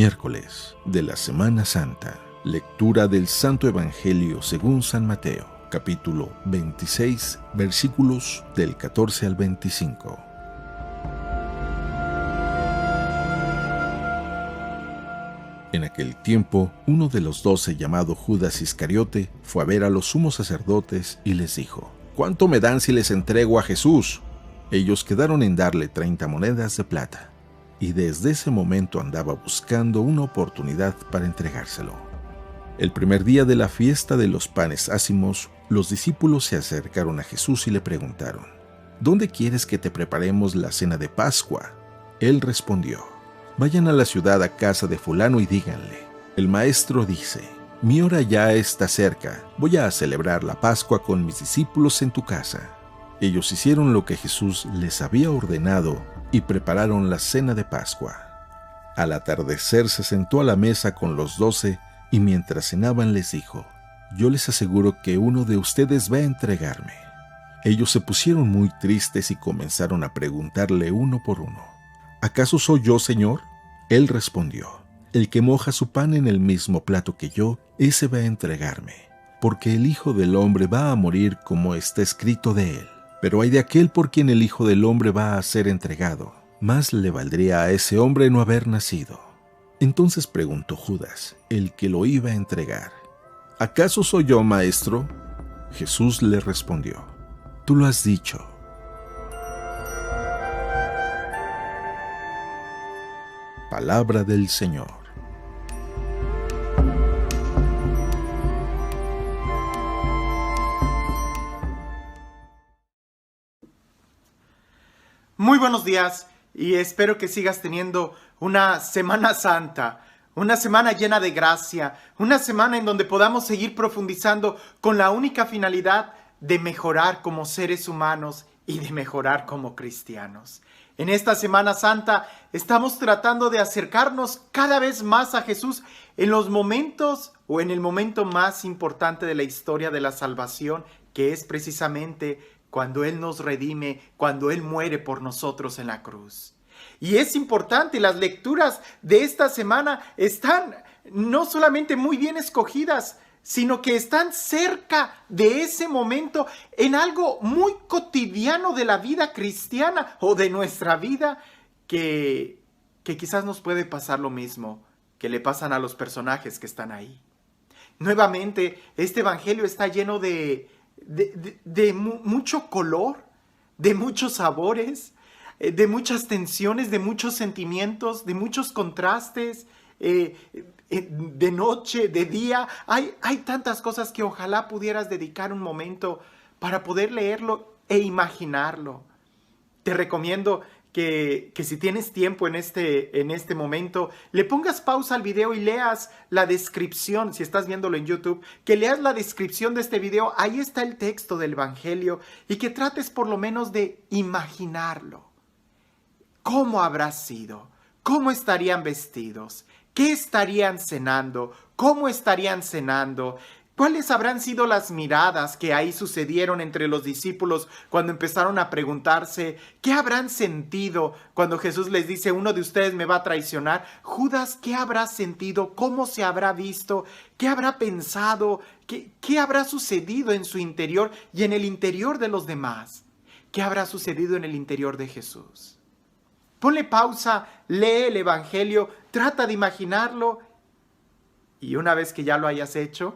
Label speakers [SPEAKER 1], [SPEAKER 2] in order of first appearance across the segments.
[SPEAKER 1] Miércoles de la Semana Santa. Lectura del Santo Evangelio según San Mateo, capítulo 26, versículos del 14 al 25. En aquel tiempo, uno de los 12, llamado Judas Iscariote, fue a ver a los sumos sacerdotes y les dijo: «¿Cuánto me dan si les entrego a Jesús?». Ellos quedaron en darle 30 monedas de plata, y desde ese momento andaba buscando una oportunidad para entregárselo. El primer día de la fiesta de los panes ácimos, los discípulos se acercaron a Jesús y le preguntaron: «¿Dónde quieres que te preparemos la cena de Pascua?». Él respondió: «Vayan a la ciudad a casa de fulano y díganle: el maestro dice, mi hora ya está cerca, voy a celebrar la Pascua con mis discípulos en tu casa». Ellos hicieron lo que Jesús les había ordenado y prepararon la cena de Pascua. Al atardecer se sentó a la mesa con los 12 y mientras cenaban les dijo: «Yo les aseguro que uno de ustedes va a entregarme». Ellos se pusieron muy tristes y comenzaron a preguntarle uno por uno: «¿Acaso soy yo, Señor?». Él respondió: «El que moja su pan en el mismo plato que yo, ese va a entregarme, porque el Hijo del Hombre va a morir como está escrito de él. Pero hay de aquel por quien el Hijo del Hombre va a ser entregado. Más le valdría a ese hombre no haber nacido». Entonces preguntó Judas, el que lo iba a entregar: «¿Acaso soy yo, maestro?». Jesús le respondió: «Tú lo has dicho». Palabra del Señor.
[SPEAKER 2] Muy buenos días y espero que sigas teniendo una Semana Santa, una semana llena de gracia, una semana en donde podamos seguir profundizando con la única finalidad de mejorar como seres humanos y de mejorar como cristianos. En esta Semana Santa estamos tratando de acercarnos cada vez más a Jesús en los momentos o en el momento más importante de la historia de la salvación, que es precisamente cuando Él nos redime, cuando Él muere por nosotros en la cruz. Y es importante, las lecturas de esta semana están no solamente muy bien escogidas, sino que están cerca de ese momento en algo muy cotidiano de la vida cristiana o de nuestra vida que quizás nos puede pasar lo mismo que le pasan a los personajes que están ahí. Nuevamente, este evangelio está lleno de mucho color, de muchos sabores, de muchas tensiones, de muchos sentimientos, de muchos contrastes, de noche, de día. Hay tantas cosas que ojalá pudieras dedicar un momento para poder leerlo e imaginarlo. Te recomiendo que si tienes tiempo en este momento, le pongas pausa al video y leas la descripción, si estás viéndolo en YouTube, que leas la descripción de este video. Ahí está el texto del Evangelio y que trates por lo menos de imaginarlo. ¿Cómo habrá sido? ¿Cómo estarían vestidos? ¿Qué estarían cenando? ¿Cómo estarían cenando? ¿Cuáles habrán sido las miradas que ahí sucedieron entre los discípulos cuando empezaron a preguntarse qué habrán sentido cuando Jesús les dice: uno de ustedes me va a traicionar? Judas, ¿qué habrá sentido? ¿Cómo se habrá visto? ¿Qué habrá pensado? ¿Qué habrá sucedido en su interior y en el interior de los demás? ¿Qué habrá sucedido en el interior de Jesús? Ponle pausa, lee el Evangelio, trata de imaginarlo y una vez que ya lo hayas hecho,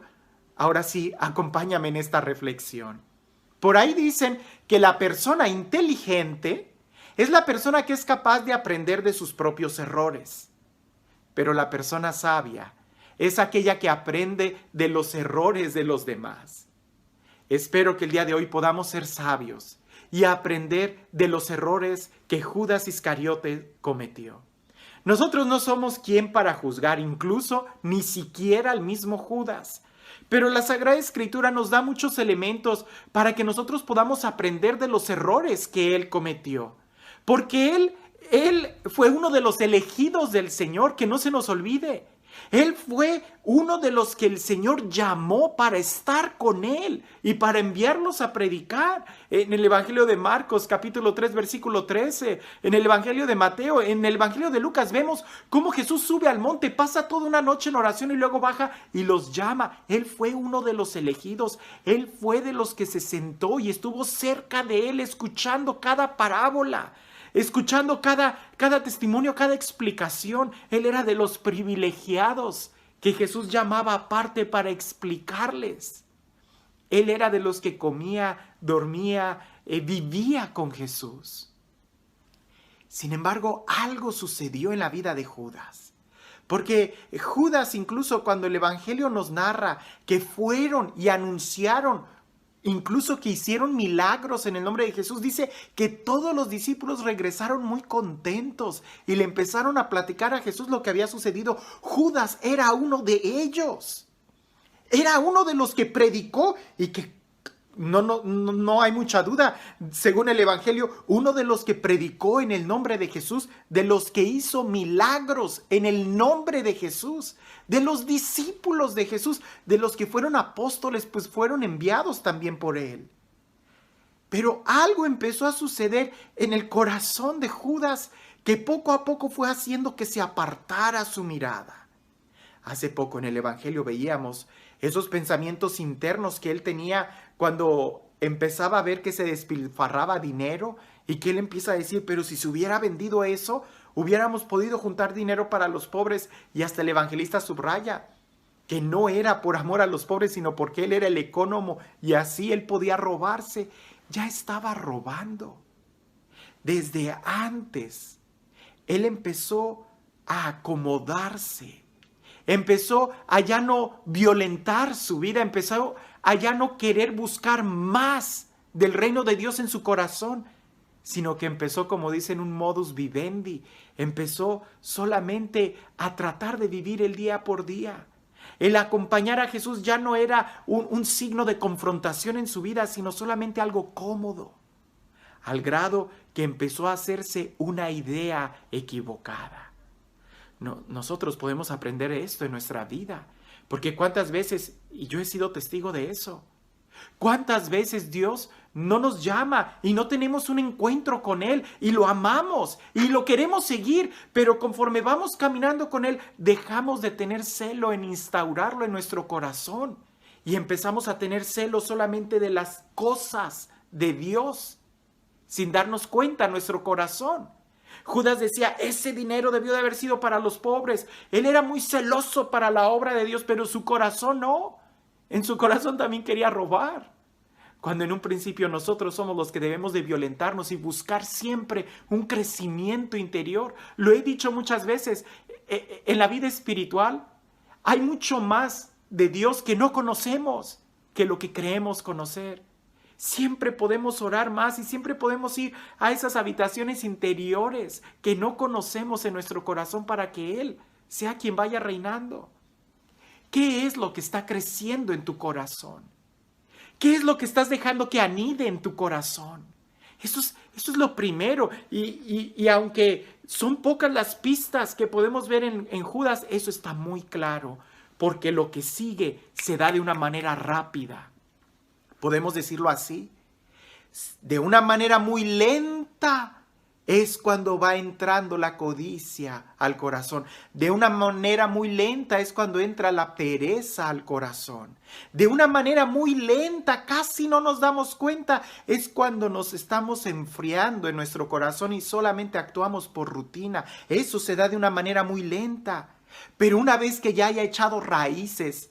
[SPEAKER 2] ahora sí, acompáñame en esta reflexión. Por ahí dicen que la persona inteligente es la persona que es capaz de aprender de sus propios errores. Pero la persona sabia es aquella que aprende de los errores de los demás. Espero que el día de hoy podamos ser sabios y aprender de los errores que Judas Iscariote cometió. Nosotros no somos quien para juzgar, incluso ni siquiera al mismo Judas. Pero la Sagrada Escritura nos da muchos elementos para que nosotros podamos aprender de los errores que él cometió. Porque él fue uno de los elegidos del Señor, que no se nos olvide. Él fue uno de los que el Señor llamó para estar con Él y para enviarlos a predicar. En el Evangelio de Marcos, capítulo 3, versículo 13, en el Evangelio de Mateo, en el Evangelio de Lucas, vemos cómo Jesús sube al monte, pasa toda una noche en oración y luego baja y los llama. Él fue uno de los elegidos. Él fue de los que se sentó y estuvo cerca de Él escuchando cada parábola, escuchando cada testimonio, cada explicación. Él era de los privilegiados que Jesús llamaba aparte para explicarles. Él era de los que comía, dormía, vivía con Jesús. Sin embargo, algo sucedió en la vida de Judas. Porque Judas, incluso cuando el Evangelio nos narra que fueron y anunciaron, incluso que hicieron milagros en el nombre de Jesús, dice que todos los discípulos regresaron muy contentos y le empezaron a platicar a Jesús lo que había sucedido. Judas era uno de ellos. Era uno de los que predicó y que no hay mucha duda, según el Evangelio, uno de los que predicó en el nombre de Jesús, de los que hizo milagros en el nombre de Jesús, de los discípulos de Jesús, de los que fueron apóstoles, pues fueron enviados también por él. Pero algo empezó a suceder en el corazón de Judas que poco a poco fue haciendo que se apartara su mirada. Hace poco en el Evangelio veíamos esos pensamientos internos que él tenía cuando empezaba a ver que se despilfarraba dinero y que él empieza a decir, pero si se hubiera vendido eso, hubiéramos podido juntar dinero para los pobres. Y hasta el evangelista subraya que no era por amor a los pobres, sino porque él era el ecónomo y así él podía robarse. Ya estaba robando. Desde antes, él empezó a acomodarse. Empezó a ya no violentar su vida, empezó a ya no querer buscar más del reino de Dios en su corazón, sino que empezó, como dicen, un modus vivendi. Empezó solamente a tratar de vivir el día por día. El acompañar a Jesús ya no era un signo de confrontación en su vida, sino solamente algo cómodo, al grado que empezó a hacerse una idea equivocada. No, nosotros podemos aprender esto en nuestra vida, porque cuántas veces, y yo he sido testigo de eso, cuántas veces Dios no nos llama y no tenemos un encuentro con Él y lo amamos y lo queremos seguir, pero conforme vamos caminando con Él, dejamos de tener celo en instaurarlo en nuestro corazón y empezamos a tener celo solamente de las cosas de Dios, sin darnos cuenta en nuestro corazón. Judas decía, ese dinero debió de haber sido para los pobres. Él era muy celoso para la obra de Dios, pero su corazón no. En su corazón también quería robar. Cuando en un principio nosotros somos los que debemos de violentarnos y buscar siempre un crecimiento interior. Lo he dicho muchas veces, en la vida espiritual hay mucho más de Dios que no conocemos que lo que creemos conocer. Siempre podemos orar más y siempre podemos ir a esas habitaciones interiores que no conocemos en nuestro corazón para que Él sea quien vaya reinando. ¿Qué es lo que está creciendo en tu corazón? ¿Qué es lo que estás dejando que anide en tu corazón? Eso es lo primero. Y aunque son pocas las pistas que podemos ver en Judas, eso está muy claro, porque lo que sigue se da de una manera rápida. Podemos decirlo así, de una manera muy lenta es cuando va entrando la codicia al corazón. De una manera muy lenta es cuando entra la pereza al corazón. De una manera muy lenta, casi no nos damos cuenta, es cuando nos estamos enfriando en nuestro corazón y solamente actuamos por rutina. Eso se da de una manera muy lenta. Pero una vez que ya haya echado raíces,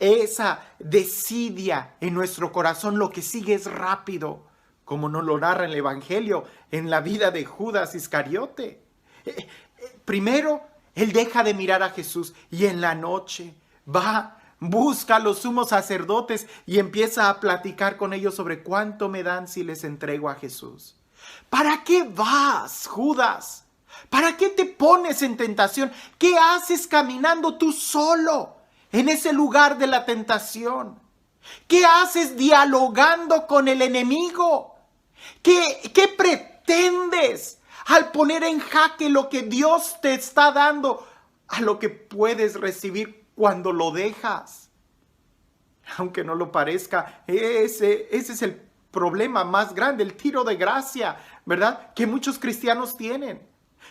[SPEAKER 2] esa desidia en nuestro corazón, lo que sigue es rápido, como nos lo narra el Evangelio en la vida de Judas Iscariote. Primero, él deja de mirar a Jesús y en la noche va, busca a los sumos sacerdotes y empieza a platicar con ellos sobre cuánto me dan si les entrego a Jesús. ¿Para qué vas, Judas? ¿Para qué te pones en tentación? ¿Qué haces caminando tú solo en ese lugar de la tentación? ¿Qué haces dialogando con el enemigo? ¿Qué pretendes al poner en jaque lo que Dios te está dando a lo que puedes recibir cuando lo dejas. Aunque no lo parezca, ese es el problema más grande, el tiro de gracia, ¿verdad? Que muchos cristianos tienen.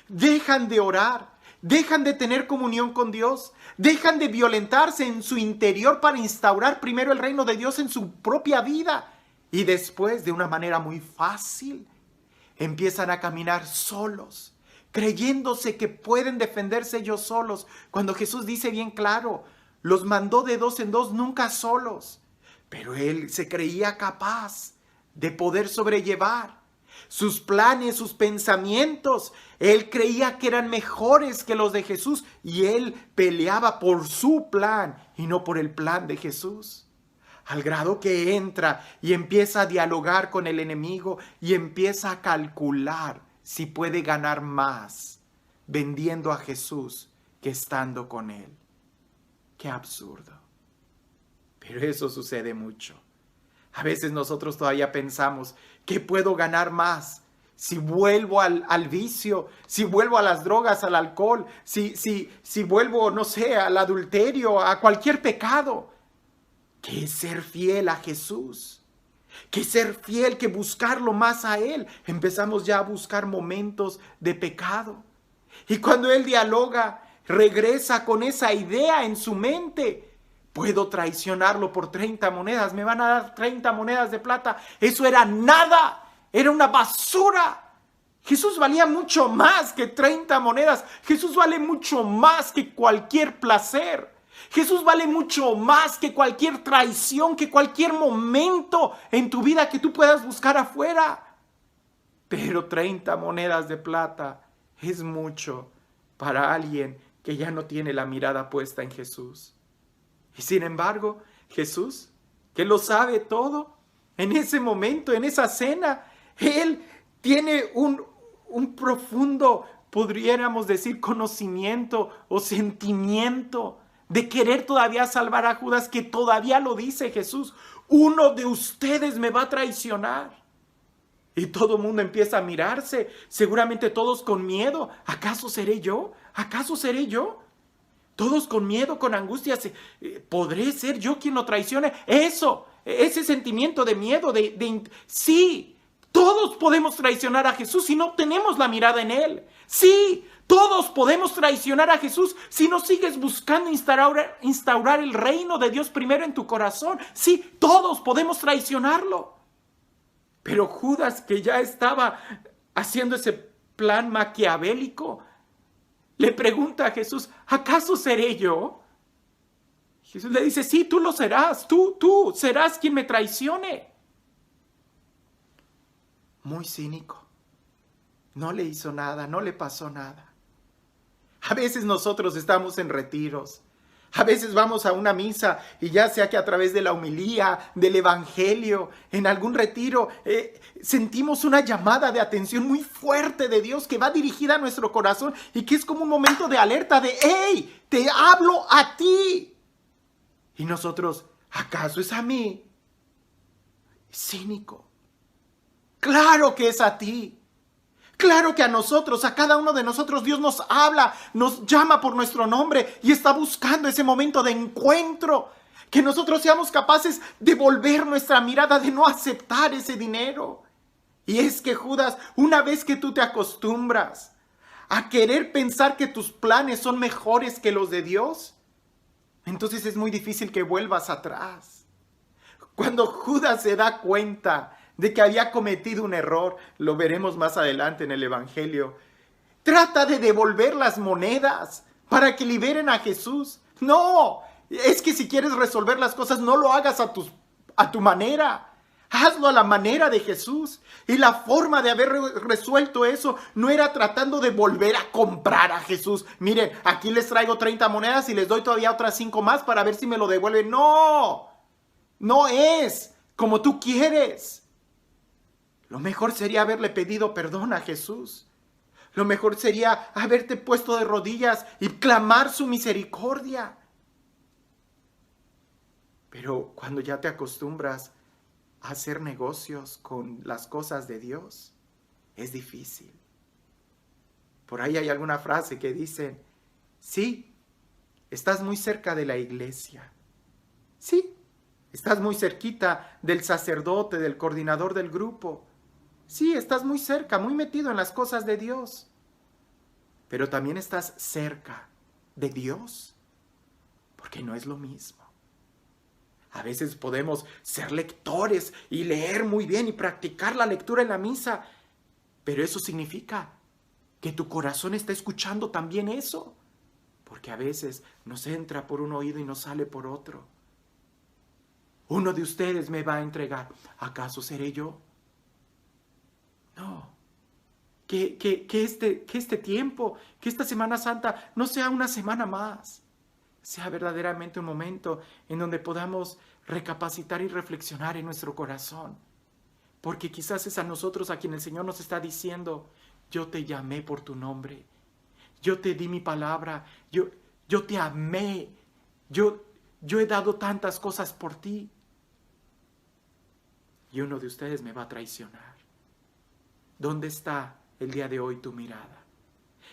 [SPEAKER 2] Dejan de orar, dejan de tener comunión con Dios, dejan de violentarse en su interior para instaurar primero el reino de Dios en su propia vida. Y después, de una manera muy fácil, empiezan a caminar solos, creyéndose que pueden defenderse ellos solos, cuando Jesús dice bien claro, los mandó de dos en dos, nunca solos. Pero él se creía capaz de poder sobrellevar sus planes, sus pensamientos. Él creía que eran mejores que los de Jesús y él peleaba por su plan y no por el plan de Jesús. Al grado que entra y empieza a dialogar con el enemigo y empieza a calcular si puede ganar más vendiendo a Jesús que estando con él. ¡Qué absurdo! Pero eso sucede mucho. A veces nosotros todavía pensamos que puedo ganar más si vuelvo al vicio, si vuelvo a las drogas, al alcohol, si vuelvo, no sé, al adulterio, a cualquier pecado. Que es ser fiel a Jesús, que ser fiel, que buscarlo más a Él. Empezamos ya a buscar momentos de pecado. Y cuando Él dialoga, regresa con esa idea en su mente. Puedo traicionarlo por 30 monedas, me van a dar 30 monedas de plata. Eso era nada, era una basura. Jesús valía mucho más que 30 monedas. Jesús vale mucho más que cualquier placer. Jesús vale mucho más que cualquier traición, que cualquier momento en tu vida que tú puedas buscar afuera. Pero 30 monedas de plata es mucho para alguien que ya no tiene la mirada puesta en Jesús. Y sin embargo, Jesús, que lo sabe todo, en ese momento, en esa cena, Él tiene un profundo, podríamos decir, conocimiento o sentimiento de querer todavía salvar a Judas, que todavía lo dice Jesús. Uno de ustedes me va a traicionar. Y todo el mundo empieza a mirarse, seguramente todos con miedo. ¿Acaso seré yo? ¿Acaso seré yo? Todos con miedo, con angustia. ¿Podré ser yo quien lo traicione? Eso, ese sentimiento de miedo, sí, todos podemos traicionar a Jesús si no tenemos la mirada en Él. Sí, todos podemos traicionar a Jesús si no sigues buscando instaurar el reino de Dios primero en tu corazón. Sí, todos podemos traicionarlo. Pero Judas, que ya estaba haciendo ese plan maquiavélico, le pregunta a Jesús, ¿acaso seré yo? Jesús le dice, sí, tú lo serás, tú serás quien me traicione. Muy cínico. No le hizo nada, no le pasó nada. A veces nosotros estamos en retiros. A veces vamos a una misa y ya sea que a través de la homilía, del evangelio, en algún retiro, sentimos una llamada de atención muy fuerte de Dios que va dirigida a nuestro corazón y que es como un momento de alerta de ¡hey! Te hablo a ti. Y nosotros, ¿acaso es a mí? Cínico. Claro que es a ti. Claro que a nosotros, a cada uno de nosotros, Dios nos habla, nos llama por nuestro nombre y está buscando ese momento de encuentro. Que nosotros seamos capaces de volver nuestra mirada, de no aceptar ese dinero. Y es que Judas, una vez que tú te acostumbras a querer pensar que tus planes son mejores que los de Dios, entonces es muy difícil que vuelvas atrás. Cuando Judas se da cuenta de que había cometido un error, lo veremos más adelante en el Evangelio, trata de devolver las monedas para que liberen a Jesús. No, es que si quieres resolver las cosas, no lo hagas a tu manera. Hazlo a la manera de Jesús. Y la forma de haber resuelto eso no era tratando de volver a comprar a Jesús. Miren, aquí les traigo 30 monedas y les doy todavía otras 5 más para ver si me lo devuelven. No, no es como tú quieres. Lo mejor sería haberle pedido perdón a Jesús. Lo mejor sería haberte puesto de rodillas y clamar su misericordia. Pero cuando ya te acostumbras a hacer negocios con las cosas de Dios, es difícil. Por ahí hay alguna frase que dice, Sí, estás muy cerca de la iglesia. Sí, estás muy cerquita del sacerdote, del coordinador del grupo. Sí, estás muy cerca, muy metido en las cosas de Dios. Pero también estás cerca de Dios, porque no es lo mismo. A veces podemos ser lectores y leer muy bien y practicar la lectura en la misa, pero eso significa que tu corazón está escuchando también eso, porque a veces nos entra por un oído y nos sale por otro. Uno de ustedes me va a entregar. ¿Acaso seré yo? No. Que este tiempo, que esta Semana Santa no sea una semana más, sea verdaderamente un momento en donde podamos recapacitar y reflexionar en nuestro corazón. Porque quizás es a nosotros a quien el Señor nos está diciendo, yo te llamé por tu nombre, yo te di mi palabra, yo te amé, yo he dado tantas cosas por ti. Y uno de ustedes me va a traicionar. ¿Dónde está el día de hoy tu mirada?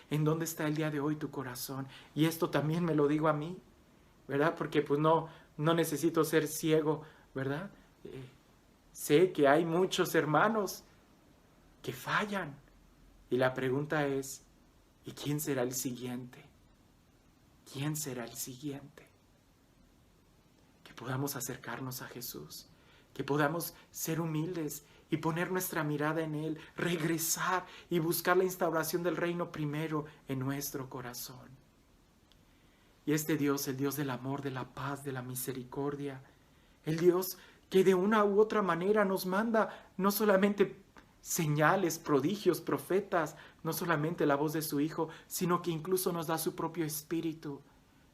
[SPEAKER 2] ¿En dónde está el día de hoy tu corazón? Y esto también me lo digo a mí, ¿verdad? Porque pues no necesito ser ciego, ¿verdad? Sé que hay muchos hermanos que fallan. Y la pregunta es, ¿y quién será el siguiente? ¿Quién será el siguiente? Que podamos acercarnos a Jesús, que podamos ser humildes y poner nuestra mirada en Él, regresar y buscar la instauración del reino primero en nuestro corazón. Y este Dios, el Dios del amor, de la paz, de la misericordia, el Dios que de una u otra manera nos manda no solamente señales, prodigios, profetas, no solamente la voz de su Hijo, sino que incluso nos da su propio Espíritu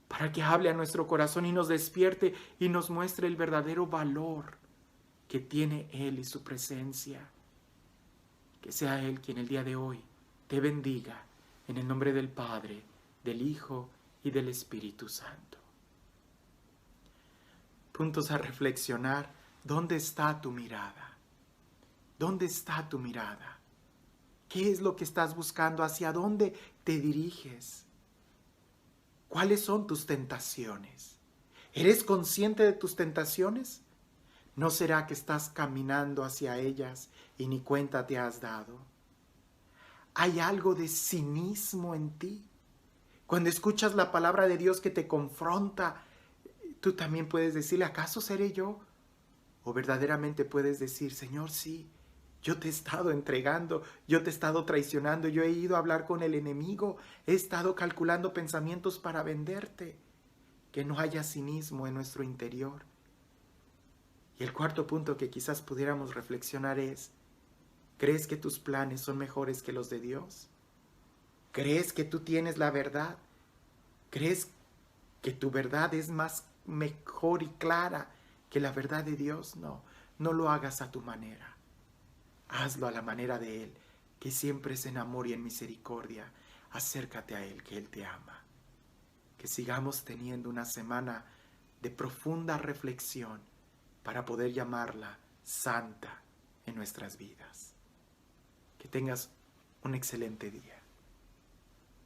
[SPEAKER 2] para que hable a nuestro corazón y nos despierte y nos muestre el verdadero valor que tiene Él y su presencia. Que sea Él quien el día de hoy te bendiga en el nombre del Padre, del Hijo y del Espíritu Santo. Puntos a reflexionar. ¿Dónde está tu mirada? ¿Dónde está tu mirada? ¿Qué es lo que estás buscando? ¿Hacia dónde te diriges? ¿Cuáles son tus tentaciones? ¿Eres consciente de tus tentaciones? ¿No será que estás caminando hacia ellas y ni cuenta te has dado? ¿Hay algo de cinismo en ti? Cuando escuchas la palabra de Dios que te confronta, tú también puedes decirle, ¿acaso seré yo? O verdaderamente puedes decir, Señor, sí, yo te he estado entregando, yo te he estado traicionando, yo he ido a hablar con el enemigo, he estado calculando pensamientos para venderte. Que no haya cinismo en nuestro interior. Y el cuarto punto que quizás pudiéramos reflexionar es, ¿crees que tus planes son mejores que los de Dios? ¿Crees que tú tienes la verdad? ¿Crees que tu verdad es mejor y clara que la verdad de Dios? No lo hagas a tu manera. Hazlo a la manera de Él, que siempre es en amor y en misericordia. Acércate a Él, que Él te ama. Que sigamos teniendo una semana de profunda reflexión para poder llamarla santa en nuestras vidas. Que tengas un excelente día.